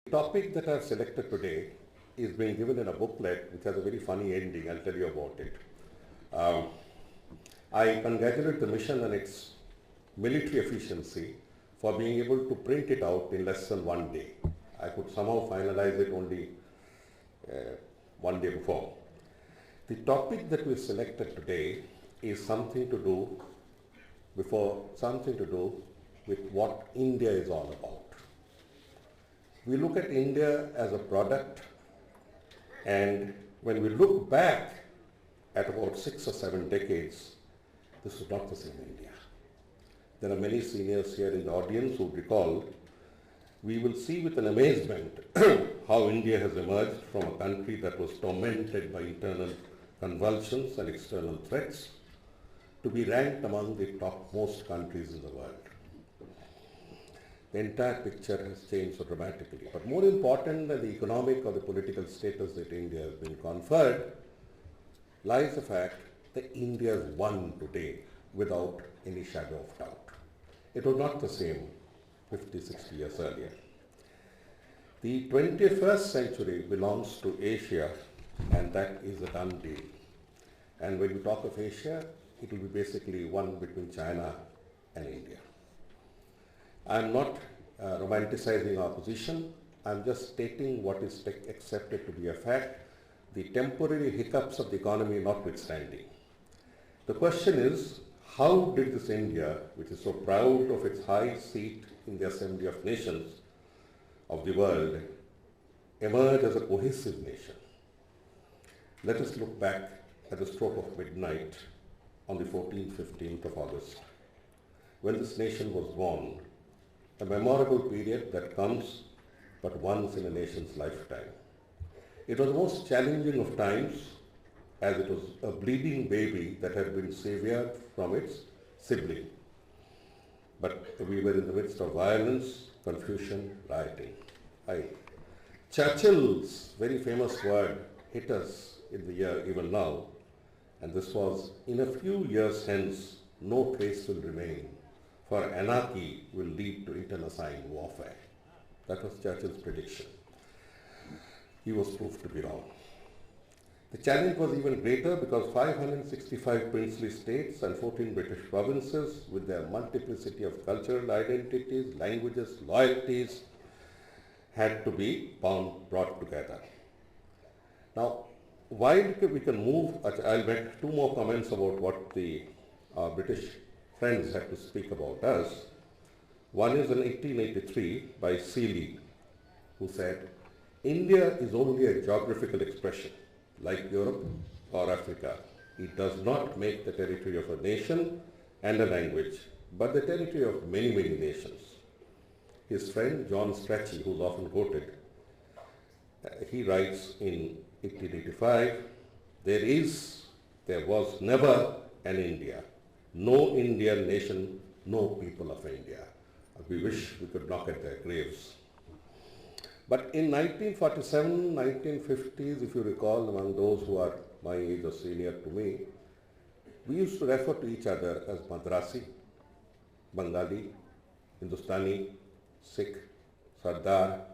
The topic that I've selected today is being given in a booklet which has a very funny ending. I'll tell you about it. I congratulate the mission and its military efficiency for being able to print it out in less than 1 day. I could somehow finalize it only 1 day before. The topic that we selected today is something to do with what India is all about. We look at India as a product, and when we look back at about 6 or 7 decades, this was not the same India. There are many seniors here in the audience who recall. We will see with an amazement how India has emerged from a country that was tormented by internal convulsions and external threats to be ranked among the topmost countries in the world. The entire picture has changed so dramatically. But more important than the economic or the political status that India has been conferred lies the fact that India has won today without any shadow of doubt. It was not the same 50, 60 years earlier. The 21st century belongs to Asia, and that is a done deal. And when we talk of Asia, it will be basically one between China and India. I'm not romanticizing our position. I'm just stating what is accepted to be a fact, the temporary hiccups of the economy notwithstanding. The question is, how did this India, which is so proud of its high seat in the Assembly of Nations of the world, emerge as a cohesive nation? Let us look back at the stroke of midnight on the 14th, 15th of August, when this nation was born, a memorable period that comes but once in a nation's lifetime. It was the most challenging of times, as it was a bleeding baby that had been severed from its sibling. But we were in the midst of violence, confusion, rioting. Churchill's very famous word hit us in the ear even now, and this was, "In a few years hence, no trace will remain, for anarchy will lead to internecine warfare." That was Churchill's prediction. He was proved to be wrong. The challenge was even greater because 565 princely states and 14 British provinces, with their multiplicity of cultural identities, languages, loyalties, had to be brought together. Now, while we can move, I'll make 2 more comments about what the British friends had to speak about us. One is in 1883 by Seeley, who said, "India is only a geographical expression, like Europe or Africa. It does not make the territory of a nation and a language, but the territory of many, many nations." His friend John Strachey, who is often quoted, he writes in 1885, there was never an India, no Indian nation, no people of India. We wish we could knock at their graves. But in 1947, 1950s, if you recall, among those who are my age or senior to me, we used to refer to each other as Madrasi, Bengali, Hindustani, Sikh, Sardar,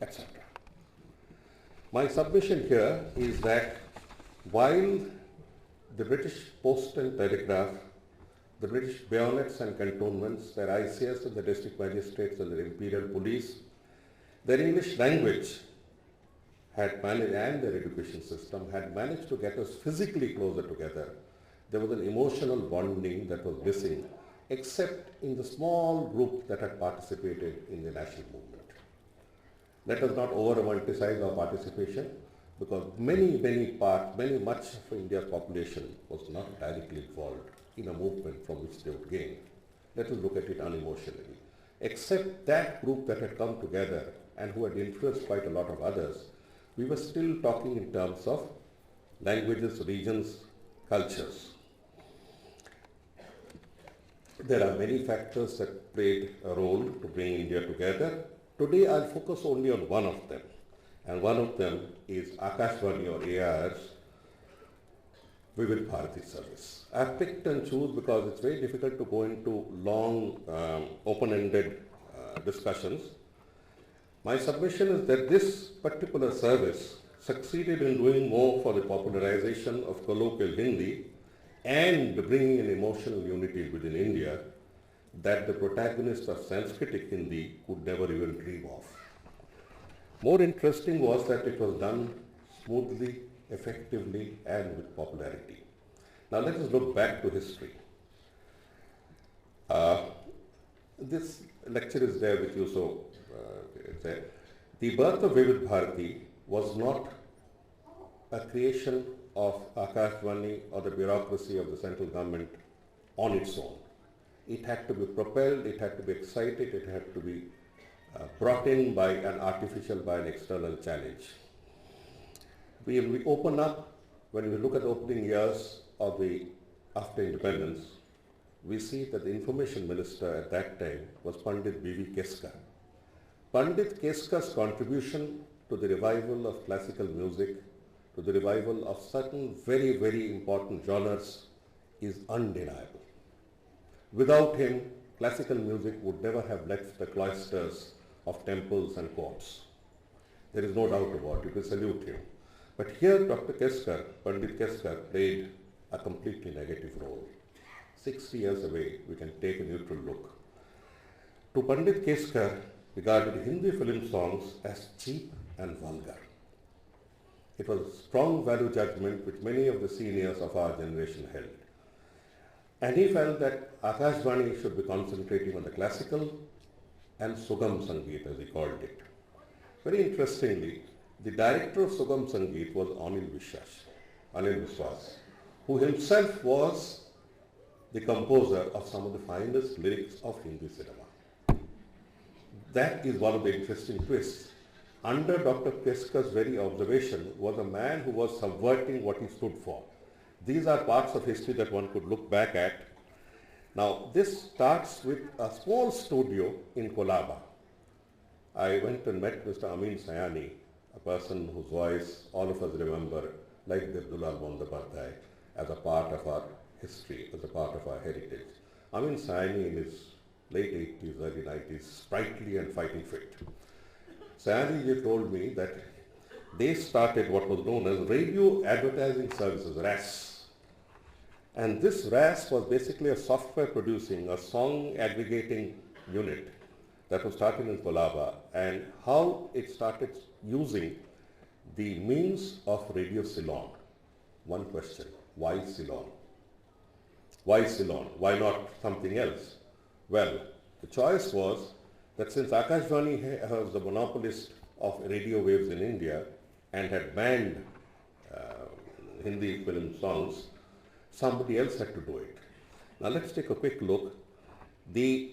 etc. My submission here is that while the British Post and Telegraph, the British bayonets and cantonments, their ICS and the district magistrates and the imperial police, their English language had managed, and their education system had managed to get us physically closer together, there was an emotional bonding that was missing, except in the small group that had participated in the national movement. Let us not over-romanticize our participation, because much of India's population was not directly involved in a movement from which they would gain. Let us look at it unemotionally. Except that group that had come together and who had influenced quite a lot of others, we were still talking in terms of languages, regions, cultures. There are many factors that played a role to bring India together. Today I'll focus only on one of them, and one of them is Akashvani or AIR's Vividh Bharati service. I've picked and choose because it's very difficult to go into long, open-ended discussions. My submission is that this particular service succeeded in doing more for the popularization of colloquial Hindi and bringing an emotional unity within India that the protagonists of Sanskritic Hindi could never even dream of. More interesting was that it was done smoothly, effectively, and with popularity. Now let us look back to history. This lecture is there with you, so it's there. The birth of Vividh Bharati was not a creation of Akashvani or the bureaucracy of the central government on its own. It had to be propelled, it had to be excited, it had to be brought in by an external challenge. We open up, when we look at the opening years of after independence, we see that the information minister at that time was Pandit B.V. Keskar. Pandit Keskar's contribution to the revival of classical music, to the revival of certain very, very important genres is undeniable. Without him, classical music would never have left the cloisters of temples and courts. There is no doubt about it. You can salute him. But here Dr. Keskar, Pandit Keskar, played a completely negative role. 60 years away, we can take a neutral look. To Pandit Keskar, regarded Hindi film songs as cheap and vulgar. It was a strong value judgment which many of the seniors of our generation held. And he felt that Akashvani should be concentrating on the classical and Sugam Sangeet, as he called it. Very interestingly, the director of Sugam Sangeet was Anil Vishwas, who himself was the composer of some of the finest lyrics of Hindi cinema. That is one of the interesting twists. Under Dr. Keskar's very observation was a man who was subverting what he stood for. These are parts of history that one could look back at. Now, this starts with a small studio in Kolaba. I went and met Mr. Amin Sayani, a person whose voice all of us remember, like Abdullah Bandapardhay, as a part of our history, as a part of our heritage. Amin Sayani in his late 80s, early 90s, sprightly and fighting fit. Sayani told me that they started what was known as radio advertising services, RAS. And this RAS was basically a software producing, a song aggregating unit that was started in Kolaba, and how it started using the means of Radio Ceylon. One question, why Ceylon? Why Ceylon? Why not something else? Well, the choice was that since Akashvani was the monopolist of radio waves in India and had banned Hindi film songs, somebody else had to do it. Now let's take a quick look. The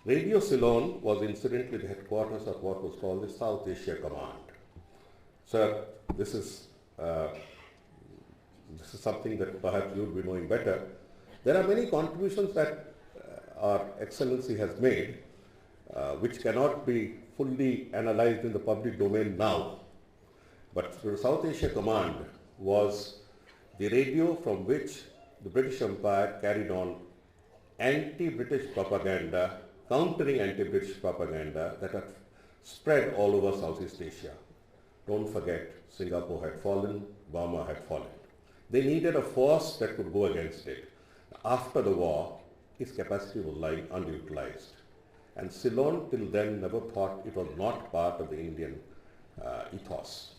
Radio Ceylon was incidentally the headquarters of what was called the South Asia Command. Sir, this is something that perhaps you will be knowing better. There are many contributions that our Excellency has made, which cannot be fully analyzed in the public domain now. But the South Asia Command was the radio from which the British Empire carried on anti-British propaganda, countering anti-British propaganda that had spread all over Southeast Asia. Don't forget, Singapore had fallen, Burma had fallen. They needed a force that could go against it. After the war, its capacity was lying underutilized. And Ceylon till then never thought it was not part of the Indian ethos.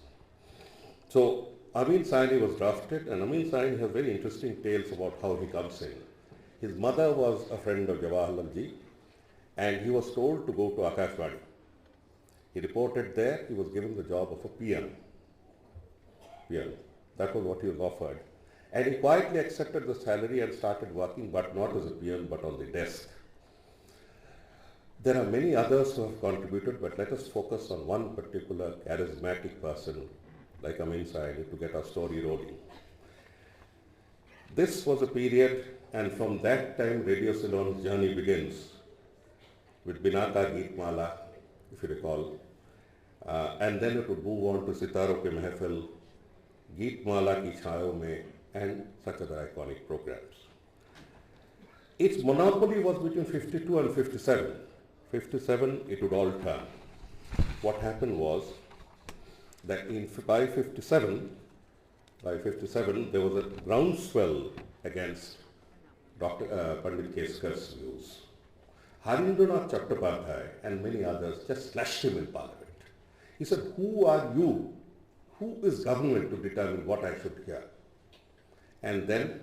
So Amin Sayani was drafted, and Amin Sayani has very interesting tales about how he comes in. His mother was a friend of Jawahar ji, and he was told to go to Akashvani. He reported there, he was given the job of a PM. That was what he was offered. And he quietly accepted the salary and started working, but not as a PM, but on the desk. There are many others who have contributed, but let us focus on one particular charismatic person like Amin Sayani to get our story rolling. This was a period, and from that time Radio Ceylon's journey begins with Binaka Geet Mala, if you recall, and then it would move on to Sitaro Ke Mehfil, Geet Mala Ki Chhayon Mein, and such other iconic programs. Its monopoly was between 52 and 57. 57, it would all turn. What happened was that by 57, there was a groundswell against Pandit Keskar's views. Harindranath Chattopadhyay and many others just slashed him in Parliament. He said, who are you? Who is government to determine what I should hear? And then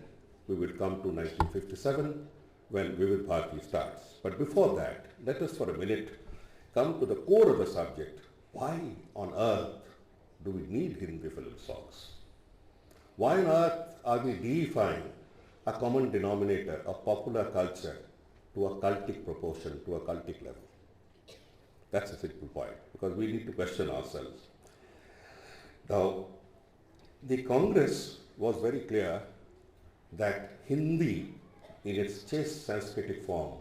we will come to 1957 when Vividh Bharati starts. But before that, let us for a minute come to the core of the subject. Why on earth do we need Hindi film songs? Why on earth are we deifying a common denominator of popular culture to a cultic proportion, to a cultic level? That's a simple point, because we need to question ourselves. Now, the Congress was very clear that Hindi, in its chaste Sanskritic form,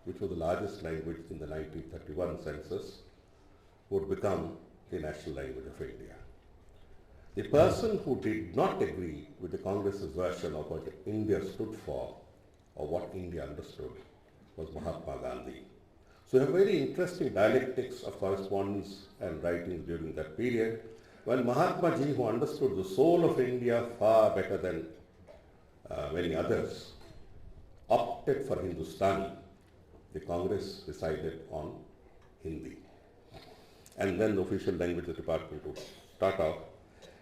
which was the largest language in the 1931 census, would become the national language of India. The person who did not agree with the Congress's version of what India stood for, or what India understood, was Mahatma Gandhi. So we have very interesting dialectics of correspondence and writings during that period, when Mahatma Ji, who understood the soul of India far better than many others, opted for Hindustani. The Congress decided on Hindi. And then the official language of the department would start off.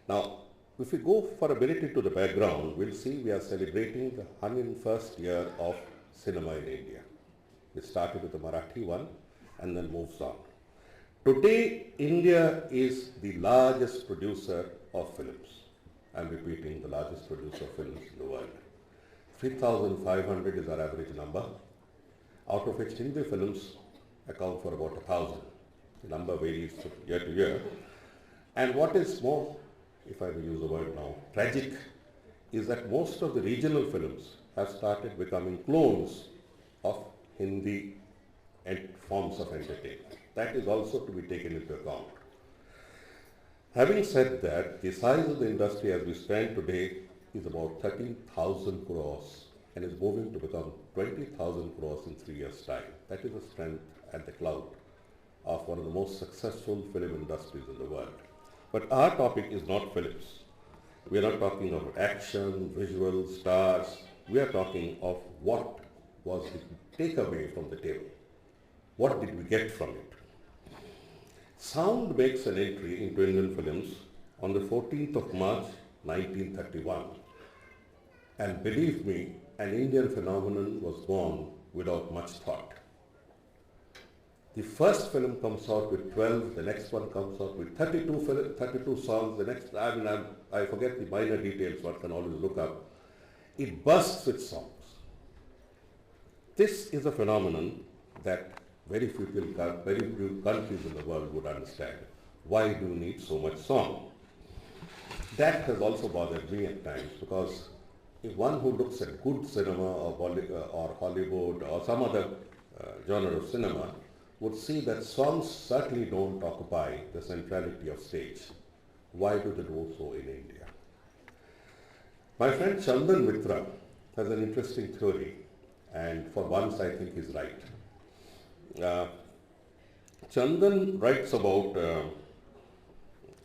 Now, if we go for a minute into the background, we'll see we are celebrating the 101st year of cinema in India. We started with the Marathi one and then moves on. Today, India is the largest producer of films. I'm repeating, the largest producer of films in the world. 3,500 is our average number, out of which Hindi films account for about 1,000. The number varies year to year. And what is more, if I will use the word now, tragic, is that most of the regional films have started becoming clones of Hindi and forms of entertainment. That is also to be taken into account. Having said that, the size of the industry as we stand today is about 13,000 crores and is moving to become 20,000 crores in 3 years' time. That is the strength and the clout of one of the most successful film industries in the world. But our topic is not films. We are not talking of action, visuals, stars. We are talking of what was the takeaway from the table. What did we get from it? Sound makes an entry into Indian films on the 14th of March 1931. And believe me, an Indian phenomenon was born without much thought. The first film comes out with 12, the next one comes out with 32 songs, the next, I forget the minor details, one can always look up. It bursts with songs. This is a phenomenon that very few countries in the world would understand. Why do you need so much song? That has also bothered me at times, because if one who looks at good cinema or Hollywood or some other genre of cinema would see that songs certainly don't occupy the centrality of stage. Why do they do so in India? My friend Chandan Mitra has an interesting theory, and for once I think he's right. Chandan writes about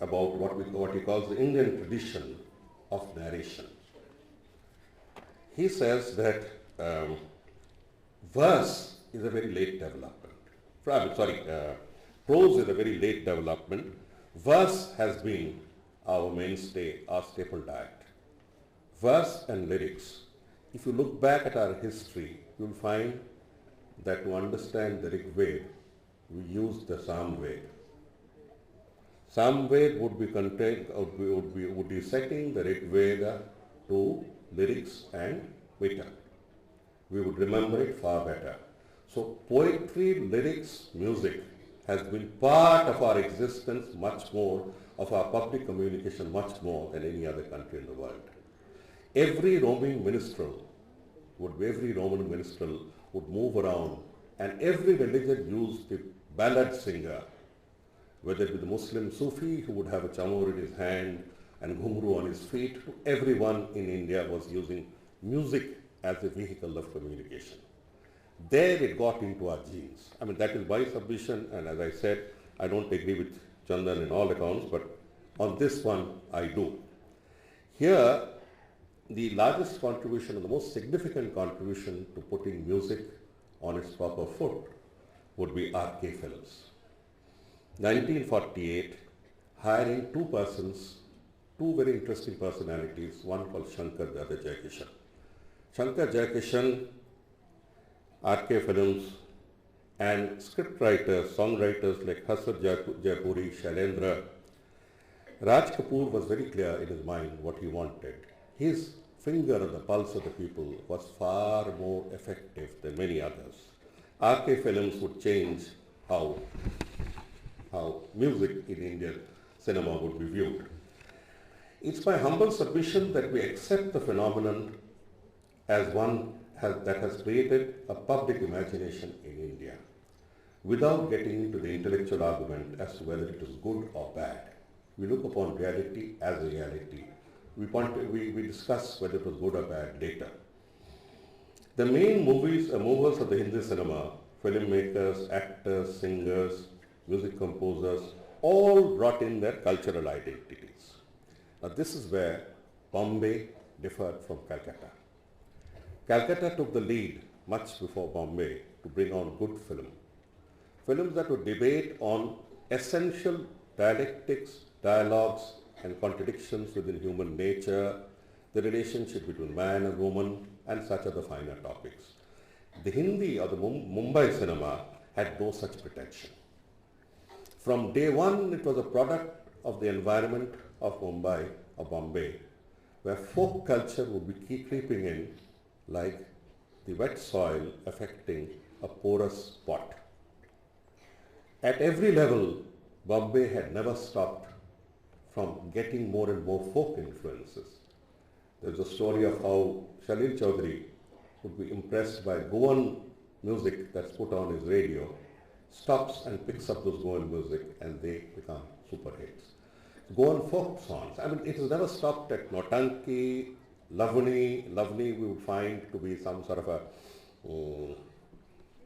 what he calls the Indian tradition of narration. He says that verse is a very late development. Prose is a very late development. Verse has been our mainstay, our staple diet. Verse and lyrics. If you look back at our history, you'll find that to understand the Rig Veda, we use the Samved. Samved would be setting the Rig Veda to lyrics and meter. We would remember it far better. So poetry, lyrics, music has been part of our existence much more, of our public communication much more than any other country in the world. Every Roman minstrel would move around, and every religion used the ballad singer, whether it be the Muslim Sufi who would have a chamor in his hand and ghumru on his feet. Everyone in India was using music as a vehicle of communication. There it got into our genes. I mean, that is my submission, and as I said, I don't agree with Chandan in all accounts, but on this one, I do. Here, the largest contribution and the most significant contribution to putting music on its proper foot would be RK Films. 1948, hiring two persons, two very interesting personalities, one called Shankar, the other Jaikishan. Shankar Jaikishan, RK Films, and scriptwriters, songwriters like Hasrat Jaipuri, Shailendra. Raj Kapoor was very clear in his mind what he wanted. His finger on the pulse of the people was far more effective than many others. RK Films would change how music in Indian cinema would be viewed. It's my humble submission that we accept the phenomenon as one that has created a public imagination in India, without getting into the intellectual argument as to whether it is good or bad. We look upon reality as a reality. We discuss whether it was good or bad later. The main movers of the Hindi cinema, filmmakers, actors, singers, music composers, all brought in their cultural identities. Now this is where Bombay differed from Calcutta. Calcutta took the lead much before Bombay to bring on good film. Films that would debate on essential dialectics, dialogues and contradictions within human nature, the relationship between man and woman, and such other finer topics. The Hindi or the Mumbai cinema had no such pretension. From day one, it was a product of the environment of Mumbai or Bombay, where folk culture would be creeping in like the wet soil affecting a porous pot. At every level, Bombay had never stopped from getting more and more folk influences. There's a story of how Shalil Chaudhary would be impressed by Goan music that's put on his radio, stops and picks up those Goan music, and they become super hits. Goan folk songs, I mean, it has never stopped at Notanki, Lavani. Lavani we would find to be some sort of a,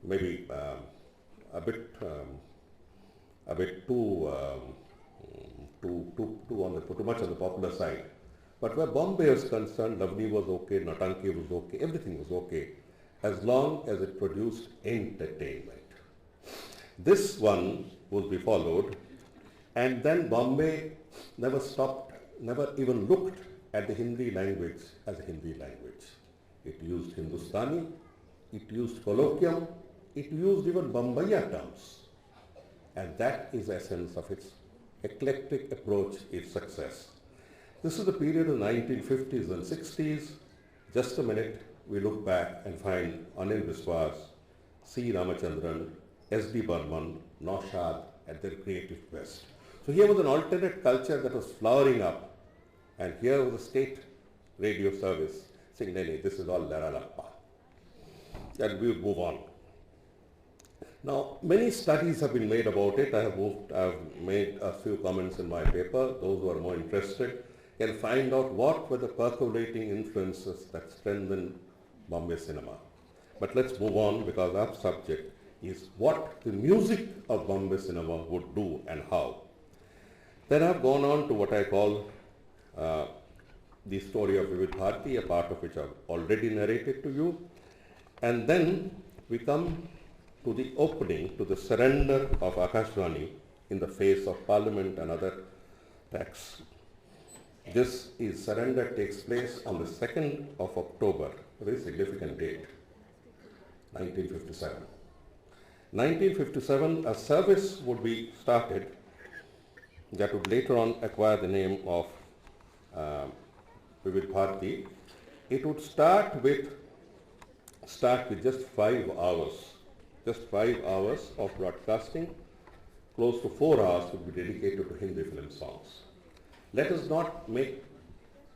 maybe a bit too much on the popular side. But where Bombay is concerned, Lavani was okay, Notanki was okay, everything was okay, as long as it produced entertainment. This one would be followed, and then Bombay never stopped, never even looked at the Hindi language as a Hindi language. It used Hindustani, it used colloquium, it used even Bombaya terms. And that is the essence of its eclectic approach, its success. This is the period of the 1950s and 60s. Just a minute, we look back and find Anil Biswas, C. Ramachandran, S.D. Burman, Naushad at their creative best. So here was an alternate culture that was flowering up, and here was a state radio service saying, "Nee, this is all Laralappa." And we will move on. Now, many studies have been made about it. I have made a few comments in my paper. Those who are more interested can find out what were the percolating influences that strengthened Bombay cinema. But let's move on, because our subject is what the music of Bombay cinema would do and how. Then I've gone on to what I call the story of Vividh Bharati, a part of which I've already narrated to you. And then we come to the opening, to the surrender of Akashvani in the face of Parliament and other attacks. This surrender takes place on the 2nd of October, a very significant date, 1957. 1957, a service would be started that would later on acquire the name of Vividh Bharati. It would start with just 5 hours of broadcasting. Close to 4 hours would be dedicated to Hindi film songs. Let us not make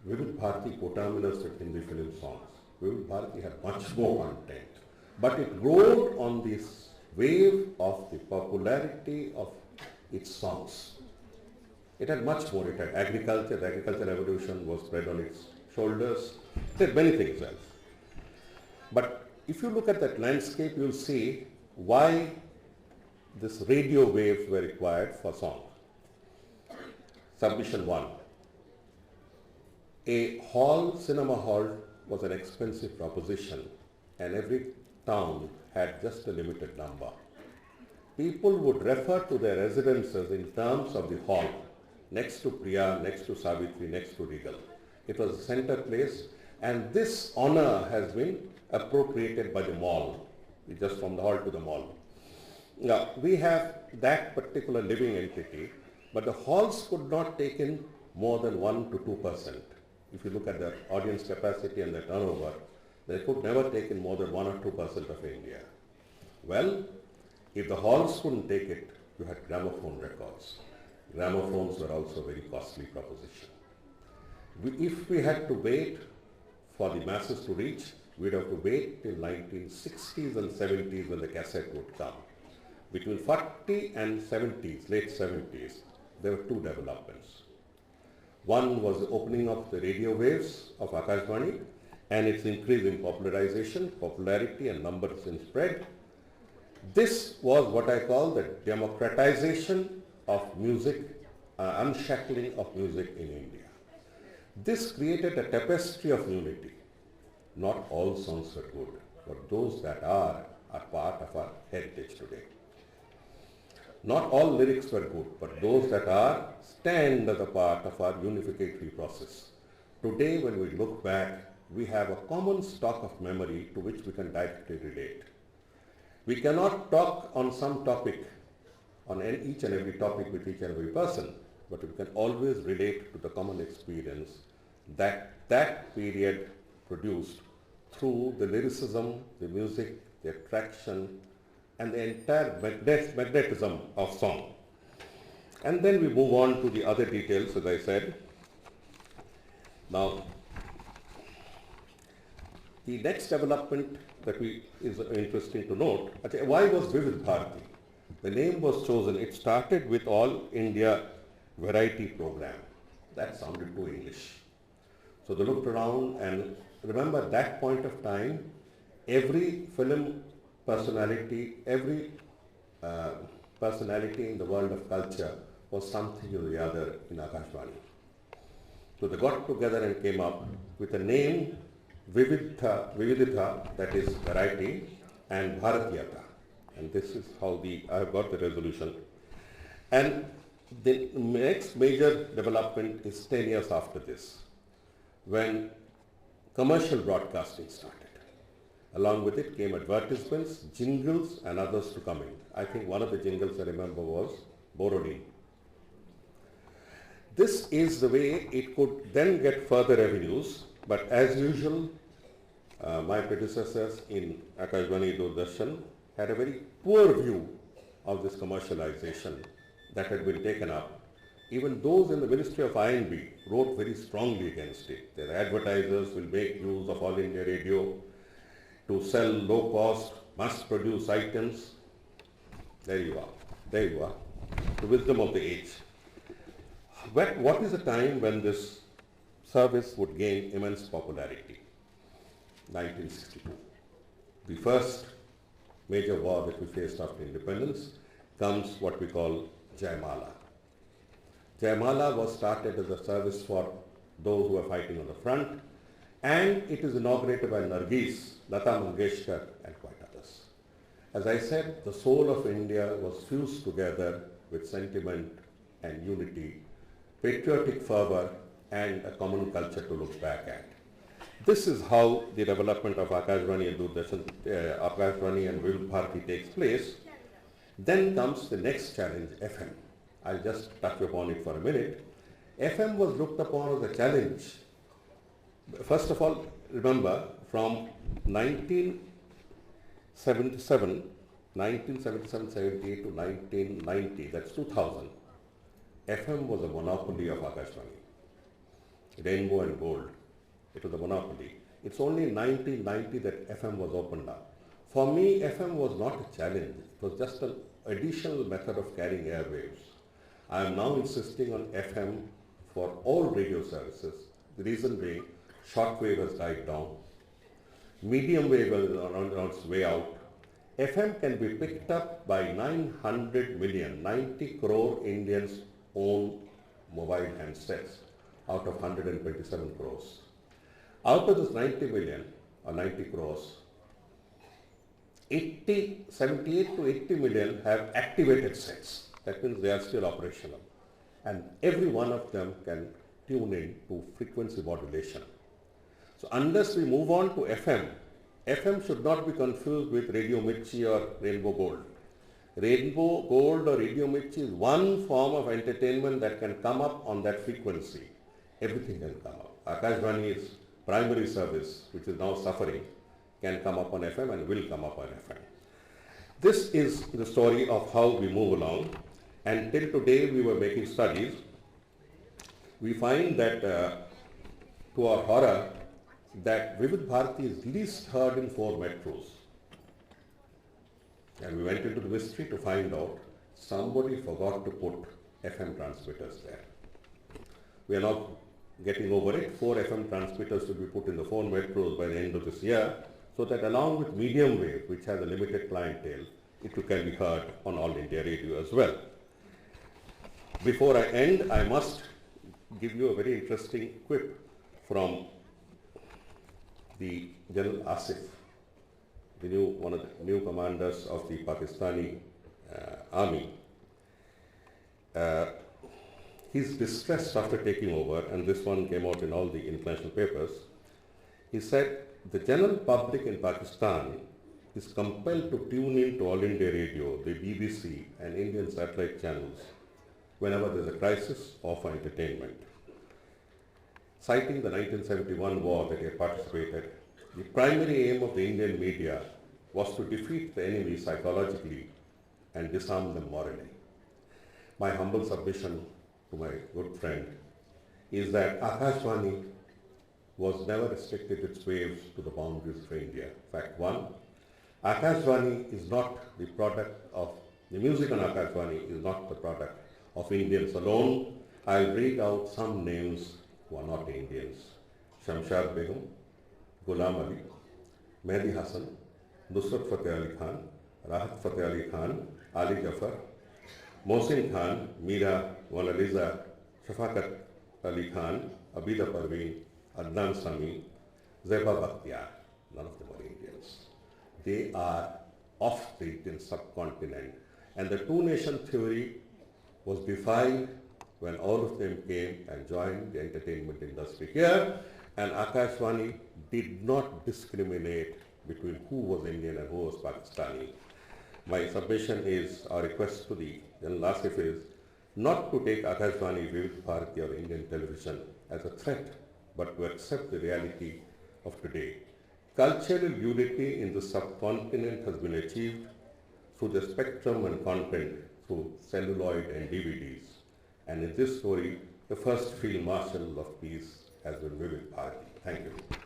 Vividh Bharati coterminous with Hindi film songs. Vividh Bharati had much more content, but it rode on this wave of the popularity of its songs. It had much more. It had agriculture. The agricultural revolution was spread on its shoulders. It had many things else. But if you look at that landscape, you'll see why this radio waves were required for song. Submission 1. A cinema hall was an expensive proposition, and every town had just a limited number. People would refer to their residences in terms of the hall, next to Priya, next to Savitri, next to Regal. It was a center place, and this honor has been appropriated by the mall, just from the hall to the mall. Now, we have that particular living entity, but the halls could not take in more than 1 to 2%. If you look at the audience capacity and the turnover, they could never take in more than 1 or 2% of India. Well, if the halls couldn't take it, you had gramophone records. Gramophones were also a very costly proposition. If we had to wait for the masses to reach, we'd have to wait till 1960s and 70s when the cassette would come. Between 40 and 70s, late 70s, there were two developments. One was the opening of the radio waves of Akashvani and its increase in popularization, popularity and numbers in spread. This was what I call the democratization of music, unshackling of music in India. This created a tapestry of unity. Not all songs are good, but those that are part of our heritage today. Not all lyrics were good, but those that are stand as a part of our unificatory process. Today, when we look back, we have a common stock of memory to which we can directly relate. We cannot talk on some topic, on each and every topic with each and every person, but we can always relate to the common experience that that period produced through the lyricism, the music, the attraction, and the entire magnetism of song. And then we move on to the other details, as I said. Now, the next development that is interesting to note, why was Vividh Bharati? The name was chosen, it started with All India Variety Program. That sounded too English. So they looked around, and remember that point of time, every film personality, every personality in the world of culture was something or the other in Akashvani. So they got together and came up with a name, Vividh, that is variety, and Bharatiyata. And this is how I have got the resolution. And the next major development is 10 years after this, when commercial broadcasting started. Along with it came advertisements, jingles, and others to come in. I think one of the jingles I remember was Borodin. This is the way it could then get further revenues, but as usual, my predecessors in Akashvani Doordarshan had a very poor view of this commercialization that had been taken up. Even those in the Ministry of I&B wrote very strongly against it. Their advertisers will make use of All India Radio to sell low-cost, mass-produced items. There you are. There you are. The wisdom of the age. What is the time when this service would gain immense popularity? 1962. The first major war that we faced after independence comes what we call Jayamala. Jayamala was started as a service for those who were fighting on the front, and it is inaugurated by Nargis, Lata Mangeshkar, and quite others. As I said, the soul of India was fused together with sentiment and unity, patriotic fervor, and a common culture to look back at. This is how the development of Akashvani and Doordarshan, Akashvani and Vividh Bharati takes place. Then comes the next challenge, FM. I'll just touch upon it for a minute. FM was looked upon as a challenge. First of all, remember, from 1977, 78 to 1990, that's 2000, FM was a monopoly of Akashvani. Rainbow and Gold. It was a monopoly. It's only in 1990 that FM was opened up. For me, FM was not a challenge. It was just an additional method of carrying airwaves. I am now insisting on FM for all radio services. The reason being, shortwave has died down. Medium wave is on its way out. FM can be picked up by 900 million, 90 crore Indians own mobile handsets out of 127 crores. Out of this 90 million or 90 crores, 78 to 80 million have activated sets. That means they are still operational. And every one of them can tune in to frequency modulation. So unless we move on to FM, FM should not be confused with Radio Mirchi or Rainbow Gold. Rainbow Gold or Radio Mirchi is one form of entertainment that can come up on that frequency. Everything can come up. Akashvani's primary service, which is now suffering, can come up on FM and will come up on FM. This is the story of how we move along. And till today we were making studies. We find that, to our horror, that Vividh Bharati is least heard in 4 metros. And we went into the mystery to find out somebody forgot to put FM transmitters there. We are now getting over it. 4 FM transmitters will be put in the 4 metros by the end of this year, so that along with medium wave, which has a limited clientele, it can be heard on All India Radio as well. Before I end, I must give you a very interesting quip from the General Asif, one of the new commanders of the Pakistani army. He's distressed after taking over, and this one came out in all the international papers. He said, the general public in Pakistan is compelled to tune in to All India Radio, the BBC and Indian satellite channels whenever there's a crisis or for entertainment. Citing the 1971 war that he had participated, the primary aim of the Indian media was to defeat the enemy psychologically and disarm them morally. My humble submission to my good friend is that Akashvani was never restricted its waves to the boundaries of India. Fact 1, Akashvani is not the product of, the music on Akashvani is not the product of Indians alone. I'll read out some names who are not Indians. Shamshad Begum, Ghulam Ali, Mehdi Hassan, Nusrat Fateh Ali Khan, Rahat Fateh Ali Khan, Ali Jafar, Mohsin Khan, Meera, Mona Lisa, Shafaqat Ali Khan, Abida Parveen, Adnan Sami, Zeba Bakhtiar. None of them are Indians. They are of the Indian subcontinent. And the two-nation theory was defied when all of them came and joined the entertainment industry here, and Akashvani did not discriminate between who was Indian and who was Pakistani. My submission is, our request to the General Asif is not to take Akashvani, Vividh Bharati or Indian television as a threat, but to accept the reality of today. Cultural unity in the subcontinent has been achieved through the spectrum and content through celluloid and DVDs. And in this story, the first field marshal of peace has been Vividh Bharati. Thank you.